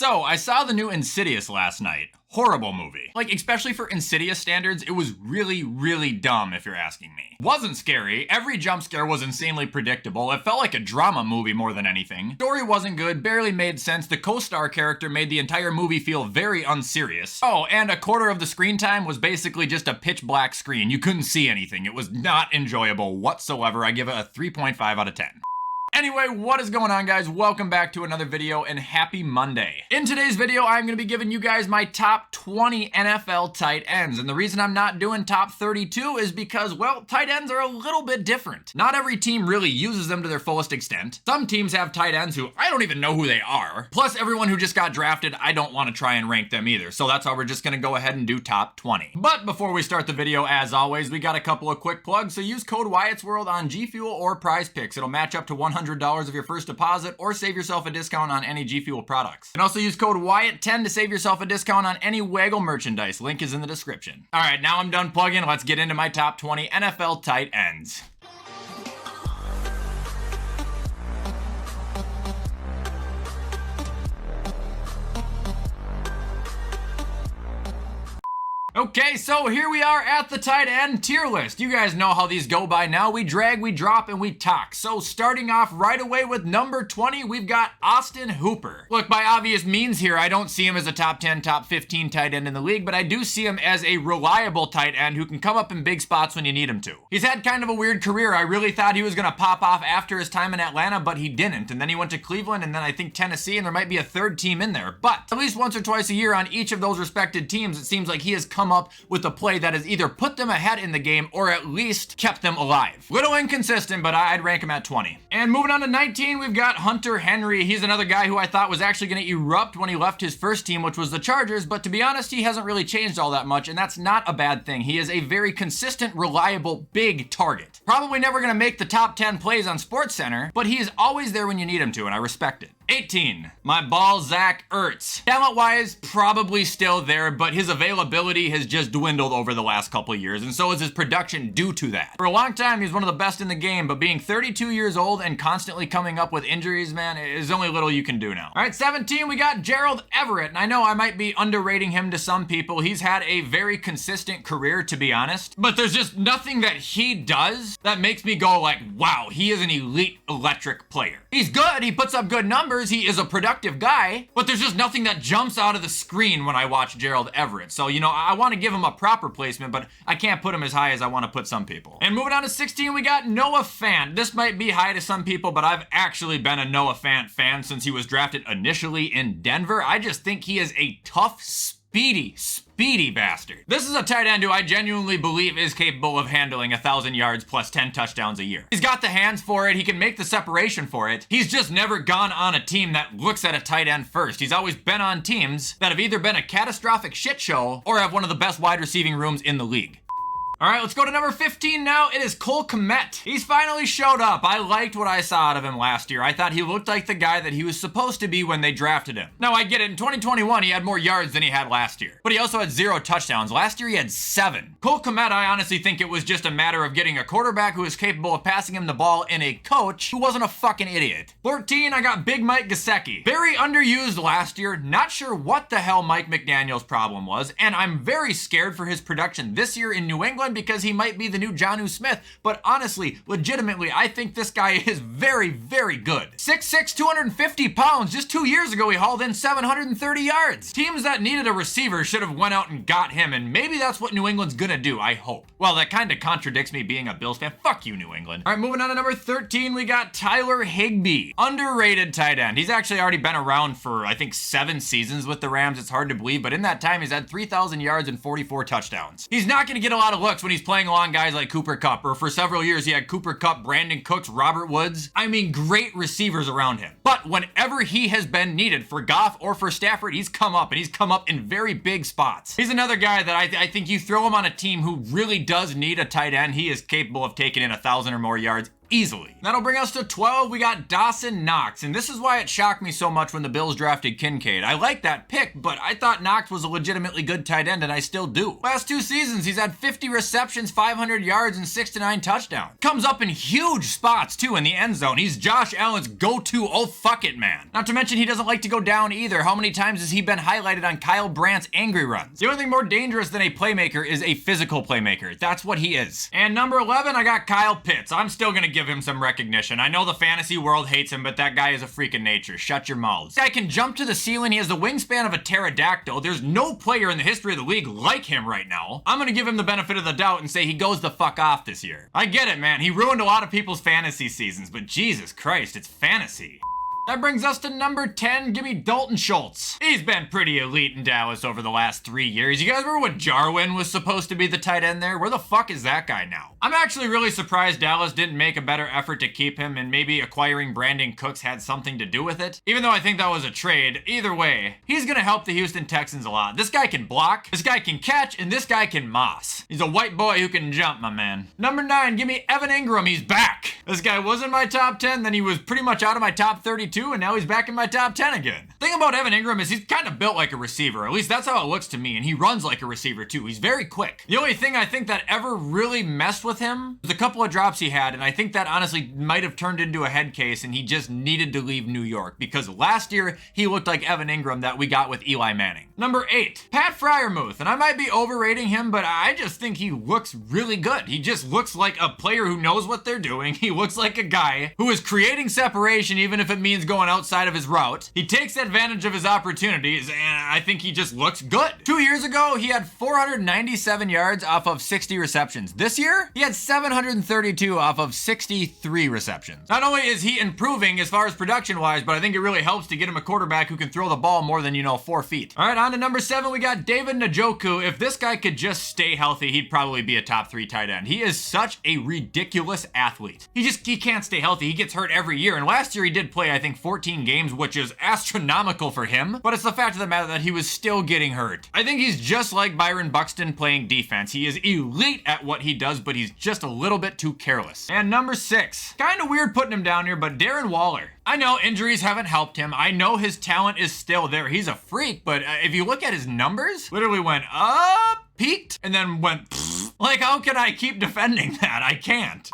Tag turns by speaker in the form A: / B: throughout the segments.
A: So, I saw the new Insidious last night. Horrible movie. Like, especially for Insidious standards, it was really dumb if you're asking me. Wasn't scary, every jump scare was insanely predictable, it felt like a drama movie more than anything. Story wasn't good, barely made sense, the co-star character made the entire movie feel very unserious. Oh, and a quarter of the screen time was basically just a pitch black screen. You couldn't see anything. It was not enjoyable whatsoever. I give it a 3.5 out of 10. Anyway, what is going on, guys? Welcome back to another video and happy Monday. In today's video, I'm going to be giving you guys my top 20 NFL tight ends. And the reason I'm not doing top 32 is because, well, tight ends are a little bit different. Not every team really uses them to their fullest extent. Some teams have tight ends who I don't even know who they are. Plus, everyone who just got drafted, I don't want to try and rank them either. So that's why we're just going to go ahead and do top 20. But before we start the video, as always, we got a couple of quick plugs. So use code WyattzWorld on G Fuel or Prize Picks. It'll match up to $100 of your first deposit or save yourself a discount on any G Fuel products. You can also use code WYATT10 to save yourself a discount on any Waggle merchandise. Link is in the description. All right, now I'm done plugging. Let's get into my top 20 NFL tight ends. Okay, so here we are at the tight end tier list. You guys know how these go by now. We drag, we drop, and we talk. So starting off right away with number 20, we've got Austin Hooper. Look, by obvious means here, I don't see him as a top 10, top 15 tight end in the league, but I do see him as a reliable tight end who can come up in big spots when you need him to. He's had kind of a weird career. I really thought he was going to pop off after his time in Atlanta, but he didn't. And then he went to Cleveland, and then I think Tennessee, and there might be a third team in there. But at least once or twice a year on each of those respected teams, it seems like he has come up with a play that has either put them ahead in the game or at least kept them alive. Little inconsistent, but I'd rank him at 20. And moving on to 19, we've got Hunter Henry. He's another guy who I thought was actually going to erupt when he left his first team, which was the Chargers, but to be honest, he hasn't really changed all that much, and that's not a bad thing. He is a very consistent, reliable, big target. Probably never going to make the top 10 plays on SportsCenter, but he is always there when you need him to, and I respect it. 18, my ball, Zach Ertz. Talent-wise, probably still there, but his availability has just dwindled over the last couple of years, and so is his production due to that. For a long time, he's one of the best in the game, but being 32 years old and constantly coming up with injuries, man, is only little you can do now. All right, 17, we got Gerald Everett, and I know I might be underrating him to some people. He's had a very consistent career, to be honest, but there's just nothing that he does that makes me go like, wow, he is an elite electric player. He's good, he puts up good numbers, he is a productive guy, but there's just nothing that jumps out of the screen when I watch Gerald Everett. So, you know, I want to give him a proper placement, but I can't put him as high as I want to put some people. And moving on to 16, we got Noah Fant. This might be high to some people, but I've actually been a Noah Fant fan since he was drafted initially in Denver. I just think he is a tough, speedy bastard. This is a tight end who I genuinely believe is capable of handling 1,000 yards plus 10 touchdowns a year. He's got the hands for it. He can make the separation for it. He's just never gone on a team that looks at a tight end first. He's always been on teams that have either been a catastrophic shit show or have one of the best wide receiving rooms in the league. All right, let's go to number 15 now. It is Cole Kmet. He's finally showed up. I liked what I saw out of him last year. I thought he looked like the guy that he was supposed to be when they drafted him. Now, I get it. In 2021, he had more yards than he had last year, but he also had 0 touchdowns. Last year, he had 7. Cole Kmet, I honestly think it was just a matter of getting a quarterback who is capable of passing him the ball and a coach who wasn't a fucking idiot. 14, I got Big Mike Gesicki. Very underused last year. Not sure what the hell Mike McDaniel's problem was, and I'm very scared for his production this year in New England because he might be the new Jonnu Smith, but honestly, legitimately, I think this guy is very good. 6'6", 250 pounds. Just 2 years ago, he hauled in 730 yards. Teams that needed a receiver should have went out and got him, and maybe that's what New England's gonna do, I hope. Well, that kind of contradicts me being a Bills fan. Fuck you, New England. All right, moving on to number 13, we got Tyler Higbee. Underrated tight end. He's actually already been around for, I think, 7 seasons with the Rams. It's hard to believe, but in that time, he's had 3,000 yards and 44 touchdowns. He's not gonna get a lot of looks when he's playing along guys like Cooper Kupp, or for several years he had Cooper Kupp, Brandon Cooks, Robert Woods. I mean, great receivers around him. But whenever he has been needed for Goff or for Stafford, he's come up, and he's come up in very big spots. He's another guy that I think you throw him on a team who really does need a tight end, he is capable of taking in 1,000 or more yards easily. That'll bring us to 12. We got Dawson Knox, and this is why it shocked me so much when the Bills drafted Kincaid. I like that pick, but I thought Knox was a legitimately good tight end, and I still do. Last 2 seasons, he's had 50 receptions, 500 yards, and 6 to 9 touchdowns. Comes up in huge spots, too, in the end zone. He's Josh Allen's go-to oh fuck it man. Not to mention he doesn't like to go down either. How many times has he been highlighted on Kyle Brandt's angry runs? The only thing more dangerous than a playmaker is a physical playmaker. That's what he is. And number 11, I got Kyle Pitts. I'm still gonna give him some recognition. I know the fantasy world hates him, but that guy is a freak of nature. Shut your mouths. This guy can jump to the ceiling. He has the wingspan of a pterodactyl. There's no player in the history of the league like him right now. I'm gonna give him the benefit of the doubt and say he goes the fuck off this year. I get it, man. He ruined a lot of people's fantasy seasons, but Jesus Christ, it's fantasy. That brings us to number 10. Give me Dalton Schultz. He's been pretty elite in Dallas over the last 3 years. You guys remember when Jarwin was supposed to be the tight end there? Where the fuck is that guy now? I'm actually really surprised Dallas didn't make a better effort to keep him, and maybe acquiring Brandon Cooks had something to do with it. Even though I think that was a trade, either way, he's gonna help the Houston Texans a lot. This guy can block, this guy can catch, and this guy can moss. He's a white boy who can jump, my man. Number 9, give me Evan Ingram. He's back. This guy was in my top 10, then he was pretty much out of my top 32, and now he's back in my top 10 again. The thing about Evan Ingram is he's kind of built like a receiver. At least that's how it looks to me, and he runs like a receiver too. He's very quick. The only thing I think that ever really messed with him was a couple of drops he had, and I think that honestly might have turned into a head case, and he just needed to leave New York, because last year he looked like Evan Ingram that we got with Eli Manning. Number 8, Pat Freiermuth, and I might be overrating him, but I just think he looks really good. He just looks like a player who knows what they're doing. He looks like a guy who is creating separation, even if it means going outside of his route. He takes advantage of his opportunities, and I think he just looks good. 2 years ago, he had 497 yards off of 60 receptions. This year, he had 732 off of 63 receptions. Not only is he improving as far as production-wise, but I think it really helps to get him a quarterback who can throw the ball more than, 4 feet. All right, on to number 7, we got David Njoku. If this guy could just stay healthy, he'd probably be a top 3 tight end. He is such a ridiculous athlete. He can't stay healthy. He gets hurt every year, and last year he did play, I think, 14 games, which is astronomical for him, but it's the fact of the matter that he was still getting hurt. I think he's just like Byron Buxton playing defense. He is elite at what he does, but he's just a little bit too careless. And number 6, kind of weird putting him down here, but Darren Waller. I know injuries haven't helped him. I know his talent is still there. He's a freak, but if you look at his numbers, literally went up, peaked, and then went pfft. Like, how can I keep defending that? I can't.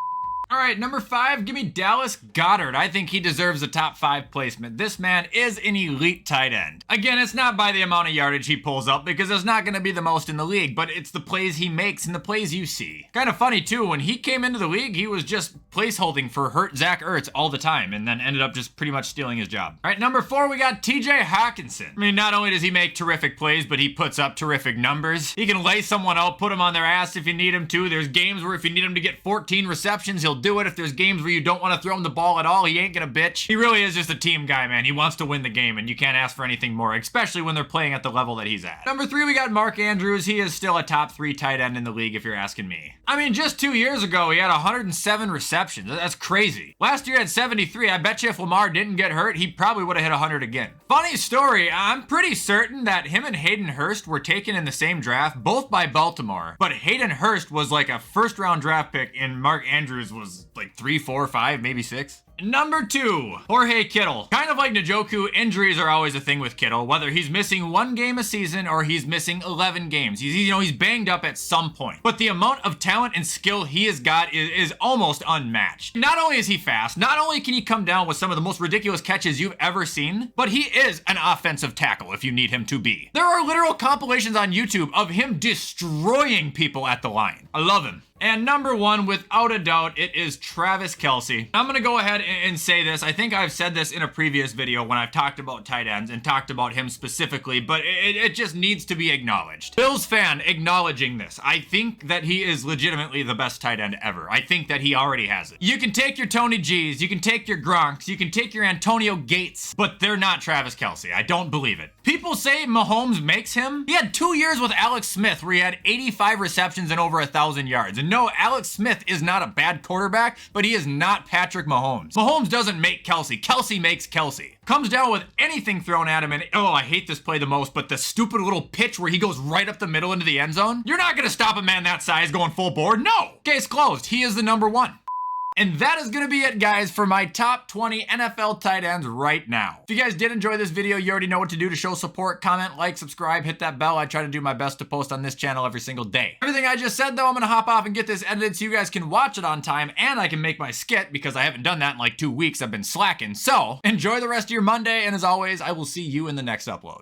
A: All right, number 5, give me Dallas Goedert. I think he deserves a top 5 placement. This man is an elite tight end. Again, it's not by the amount of yardage he pulls up, because it's not going to be the most in the league, but it's the plays he makes and the plays you see. Kind of funny too, when he came into the league, he was just placeholding for hurt Zach Ertz all the time, and then ended up just pretty much stealing his job. All right, number 4, we got TJ Hawkinson. I mean, not only does he make terrific plays, but he puts up terrific numbers. He can lay someone out, put him on their ass if you need him to. There's games where if you need him to get 14 receptions, he'll do it. If there's games where you don't want to throw him the ball at all, he ain't gonna bitch. He really is just a team guy, man. He wants to win the game, and you can't ask for anything more, especially when they're playing at the level that he's at. Number 3, we got Mark Andrews. He is still a top 3 tight end in the league, if you're asking me. I mean, just 2 years ago, he had 107 receptions. That's crazy. Last year he had 73. I bet you if Lamar didn't get hurt, he probably would have hit 100 again. Funny story, I'm pretty certain that him and Hayden Hurst were taken in the same draft, both by Baltimore, but Hayden Hurst was like a first-round draft pick, and Mark Andrews was like 3, 4, 5, maybe 6. Number 2, Jorge Kittle. Kind of like Njoku, injuries are always a thing with Kittle, whether he's missing 1 game a season or he's missing 11 games. He's banged up at some point. But the amount of talent and skill he has got is almost unmatched. Not only is he fast, not only can he come down with some of the most ridiculous catches you've ever seen, but he is an offensive tackle if you need him to be. There are literal compilations on YouTube of him destroying people at the line. I love him. And number 1, without a doubt, it is Travis Kelce. I'm gonna go ahead and say this. I think I've said this in a previous video when I've talked about tight ends and talked about him specifically, but it just needs to be acknowledged. Bills fan acknowledging this. I think that he is legitimately the best tight end ever. I think that he already has it. You can take your Tony G's, you can take your Gronks, you can take your Antonio Gates, but they're not Travis Kelce. I don't believe it. People say Mahomes makes him. He had 2 years with Alex Smith where he had 85 receptions and over 1,000 yards. And no, Alex Smith is not a bad quarterback, but he is not Patrick Mahomes. Mahomes doesn't make Kelce. Kelce makes Kelce. Comes down with anything thrown at him, and oh, I hate this play the most, but the stupid little pitch where he goes right up the middle into the end zone. You're not gonna stop a man that size going full board. No. Case closed. He is the number 1. And that is gonna be it, guys, for my top 20 NFL tight ends right now. If you guys did enjoy this video, you already know what to do to show support. Comment, like, subscribe, hit that bell. I try to do my best to post on this channel every single day. Everything I just said, though, I'm gonna hop off and get this edited so you guys can watch it on time, and I can make my skit because I haven't done that in like 2 weeks. I've been slacking. So enjoy the rest of your Monday, and as always, I will see you in the next upload.